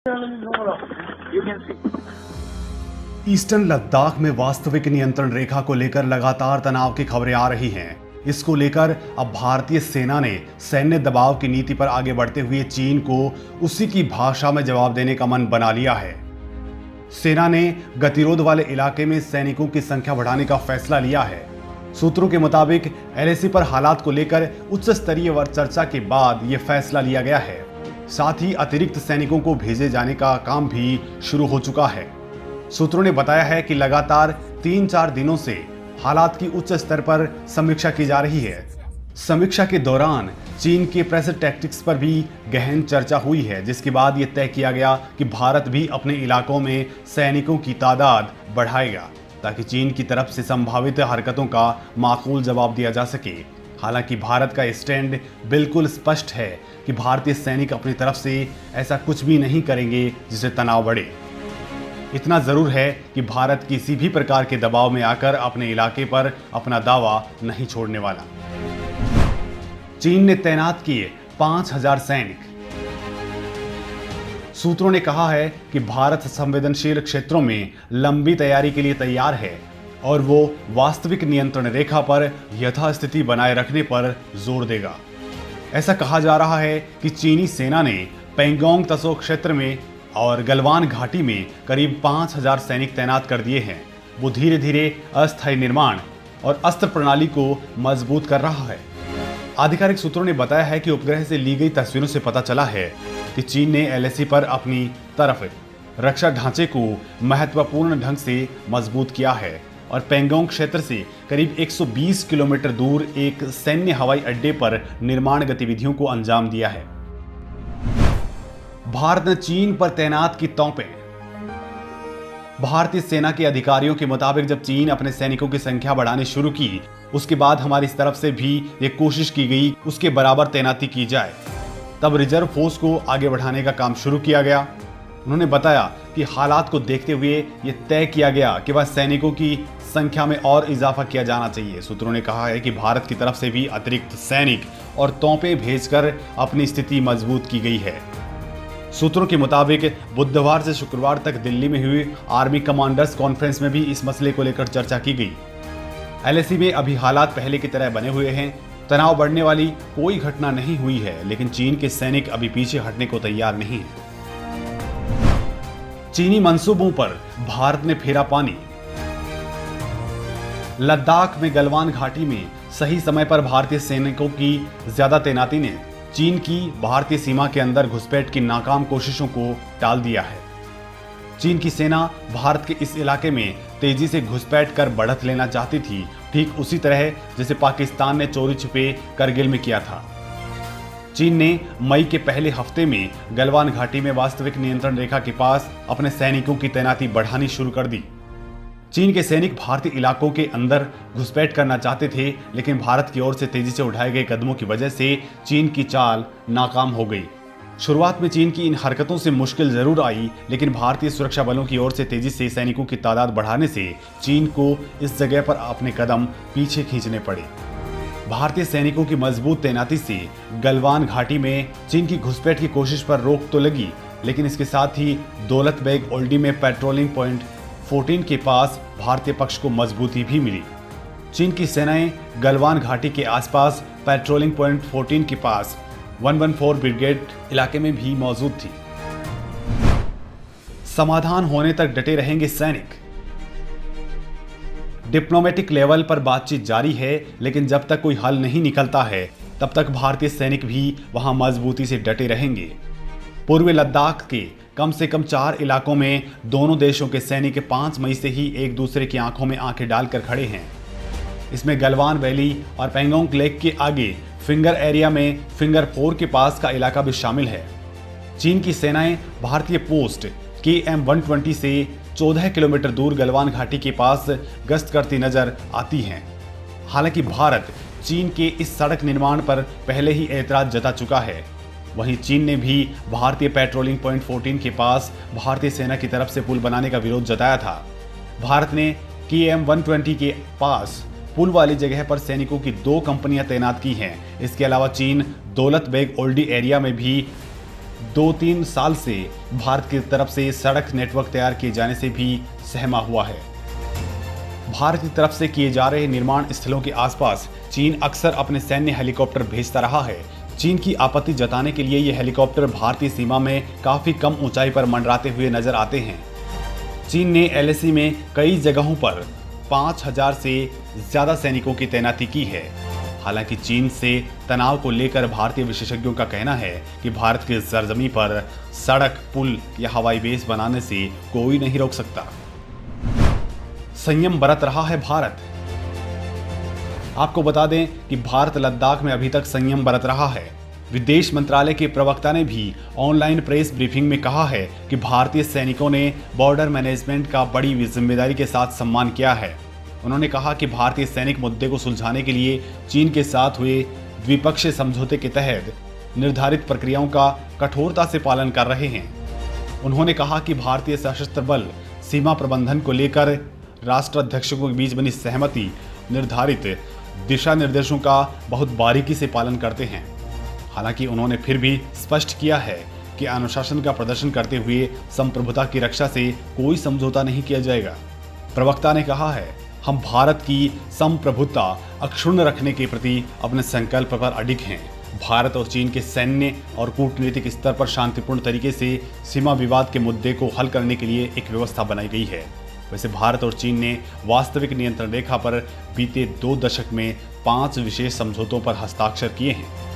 You can see. Eastern Ladakh में वास्तविक नियंत्रण रेखा को लेकर लगातार तनाव की खबरें आ रही हैं। इसको लेकर अब भारतीय सेना ने सैन्य दबाव की नीति पर आगे बढ़ते हुए चीन को उसी की भाषा में जवाब देने का मन बना लिया है। सेना ने गतिरोध वाले इलाके में सैनिकों की संख्या बढ़ाने का फैसला लिया है। सूत्रों के मुताबिक एलएसी पर हालात को लेकर उच्च स्तरीय चर्चा के बाद यह फैसला लिया गया है। साथ ही अतिरिक्त सैनिकों को भेजे जाने का काम भी शुरू हो चुका है। सूत्रों ने बताया है कि लगातार 3-4 दिनों से हालात की उच्च स्तर पर समीक्षा की जा रही है। समीक्षा के दौरान चीन के प्रेस टैक्टिक्स पर भी गहन चर्चा हुई है, जिसके बाद यह तय किया गया कि भारत भी अपने इलाकों में सैनिकों की तादाद बढ़ाएगा ताकि चीन की तरफ से संभावित हरकतों का माकूल जवाब दिया जा सके। हालांकि भारत का स्टैंड बिल्कुल स्पष्ट है कि भारतीय सैनिक अपनी तरफ से ऐसा कुछ भी नहीं करेंगे जिससे तनाव बढ़े। इतना जरूर है कि भारत किसी भी प्रकार के दबाव में आकर अपने इलाके पर अपना दावा नहीं छोड़ने वाला। चीन ने तैनात किए 5000 सैनिक। सूत्रों ने कहा है कि भारत संवेदनशील क्षेत्रों में लंबी तैयारी के लिए तैयार है और वो वास्तविक नियंत्रण रेखा पर यथास्थिति बनाए रखने पर जोर देगा। ऐसा कहा जा रहा है कि चीनी सेना ने पेंगोंग तसो क्षेत्र में और गलवान घाटी में करीब 5000 सैनिक तैनात कर दिए हैं। वो धीरे धीरे अस्थायी निर्माण और अस्त्र प्रणाली को मजबूत कर रहा है। आधिकारिक सूत्रों ने बताया है कि उपग्रह से ली गई तस्वीरों से पता चला है कि चीन ने एलएसी पर अपनी तरफ रक्षा ढांचे को महत्वपूर्ण ढंग से मजबूत किया है और पेंगोंग क्षेत्र से करीब 120 किलोमीटर दूर एक सैन्य हवाई अड्डे पर निर्माण गतिविधियों को अंजाम दिया है। भारत ने चीन पर तैनात की तोपें। भारतीय सेना के अधिकारियों के मुताबिक जब चीन अपने सैनिकों की संख्या बढ़ानी शुरू की, उसके बाद हमारी तरफ से भी ये कोशिश की गई उसके बराबर तैनाती की जाए। तब रिजर्व फोर्स को आगे बढ़ाने का काम शुरू किया गया। उन्होंने बताया कि हालात को देखते हुए ये तय किया गया कि वह सैनिकों की संख्या में और इजाफा किया जाना चाहिए। सूत्रों ने कहा है कि भारत की तरफ से भी अतिरिक्त सैनिक और तोपें भेजकर अपनी स्थिति मजबूत की गई है। सूत्रों के मुताबिक बुधवार से शुक्रवार तक दिल्ली में हुई आर्मी कमांडर्स कॉन्फ्रेंस में भी इस मसले को लेकर चर्चा की गई। एलएसी में अभी हालात पहले की तरह बने हुए हैं। तनाव बढ़ने वाली कोई घटना नहीं हुई है, लेकिन चीन के सैनिक अभी पीछे हटने को तैयार नहीं है। चीनी मंसूबों पर भारत ने फेरा पानी। लद्दाख में गलवान घाटी में सही समय पर भारतीय सैनिकों की ज्यादा तैनाती ने चीन की भारतीय सीमा के अंदर घुसपैठ की नाकाम कोशिशों को टाल दिया है। चीन की सेना भारत के इस इलाके में तेजी से घुसपैठ कर बढ़त लेना चाहती थी, ठीक उसी तरह जैसे पाकिस्तान ने चोरी छिपे करगिल में किया था। चीन ने मई के पहले हफ्ते में गलवान घाटी में वास्तविक नियंत्रण रेखा के पास अपने सैनिकों की तैनाती बढ़ानी शुरू कर दी। चीन के सैनिक भारतीय इलाकों के अंदर घुसपैठ करना चाहते थे, लेकिन भारत की ओर से तेजी से उठाए गए कदमों की वजह से चीन की चाल नाकाम हो गई। शुरुआत में चीन की इन हरकतों से मुश्किल जरूर आई, लेकिन भारतीय सुरक्षा बलों की ओर से तेजी से सैनिकों की तादाद बढ़ाने से चीन को इस जगह पर अपने कदम पीछे खींचने पड़े। भारतीय सैनिकों की मजबूत तैनाती से गलवान घाटी में चीन की घुसपैठ की कोशिश पर रोक तो लगी, लेकिन इसके साथ ही दौलत बेग ओल्डी में पेट्रोलिंग पॉइंट 14 के पास भारतीय पक्ष को मजबूती भी मिली। चीन की सेनाएं गलवान घाटी के आसपास पेट्रोलिंग पॉइंट 14 के पास 114 ब्रिगेड इलाके में भी मौजूद थी। समाधान होने तक डटे रहेंगे सैनिक। डिप्लोमेटिक लेवल पर बातचीत जारी है, लेकिन जब तक कोई हल नहीं निकलता है तब तक भारतीय सैनिक भी वहां मजबूती से डटे रहेंगे। पूर्वी लद्दाख के कम से कम 4 इलाकों में दोनों देशों के सैनिक 5 मई से ही एक दूसरे की आंखों में आंखें डालकर खड़े हैं। इसमें गलवान वैली और पेंगोंग लेक के आगे फिंगर एरिया में फिंगर 4 के पास का इलाका भी शामिल है। चीन की सेनाएं भारतीय पोस्ट KM-120 से 14 किलोमीटर दूर गलवान घाटी के पास गश्त करती नजर आती हैं। हालांकि भारत चीन के इस सड़क निर्माण पर पहले ही ऐतराज जता चुका है। वहीं चीन ने भी भारतीय पेट्रोलिंग पॉइंट 14 के पास भारतीय सेना की तरफ से पुल बनाने का विरोध जताया था। भारत ने KM-120 के पास पुल वाली जगह पर सैनिकों की 2 कंपनियां तैनात की हैं। इसके अलावा चीन दौलत बेग ओल्डी एरिया में भी 2-3 साल से भारत की तरफ से सड़क नेटवर्क तैयार किए जाने से भी सहमा हुआ है। भारत की तरफ से किए जा रहे निर्माण स्थलों के आसपास चीन अक्सर अपने सैन्य हेलीकॉप्टर भेजता रहा है। चीन की आपत्ति जताने के लिए ये हेलीकॉप्टर भारतीय सीमा में काफी कम ऊंचाई पर मंडराते हुए नजर आते हैं। चीन ने एलएसी में कई जगहों पर 5000 से ज्यादा सैनिकों की तैनाती की है। हालांकि चीन से तनाव को लेकर भारतीय विशेषज्ञों का कहना है कि भारत के सरजमी पर सड़क, पुल या हवाई बेस बनाने से कोई नहीं रोक सकता। संयम बरत रहा है भारत। आपको बता दें कि भारत लद्दाख में अभी तक संयम बरत रहा है। विदेश मंत्रालय के प्रवक्ता ने भी ऑनलाइन प्रेस ब्रीफिंग में कहा है कि भारतीय सैनिकों ने बॉर्डर मैनेजमेंट का बड़ी जिम्मेदारी के साथ सम्मान किया है। उन्होंने कहा कि भारतीय सैनिक मुद्दे को सुलझाने के लिए चीन के साथ हुए द्विपक्षीय समझौते के तहत निर्धारित प्रक्रियाओं का कठोरता से पालन कर रहे हैं। उन्होंने कहा कि भारतीय सशस्त्र बल सीमा प्रबंधन को लेकर राष्ट्राध्यक्षों के बीच बनी सहमति निर्धारित दिशा निर्देशों का बहुत बारीकी से पालन करते हैं। हालांकि उन्होंने फिर भी स्पष्ट किया है कि अनुशासन का प्रदर्शन करते हुए संप्रभुता की रक्षा से कोई समझौता नहीं किया जाएगा। प्रवक्ता ने कहा है, हम भारत की संप्रभुता अक्षुण्ण रखने के प्रति अपने संकल्प पर अडिग हैं। भारत और चीन के सैन्य और कूटनीतिक स्तर पर शांतिपूर्ण तरीके से सीमा विवाद के मुद्दे को हल करने के लिए एक व्यवस्था बनाई गई है। वैसे भारत और चीन ने वास्तविक नियंत्रण रेखा पर बीते 2 दशक में 5 विशेष समझौतों पर हस्ताक्षर किए हैं।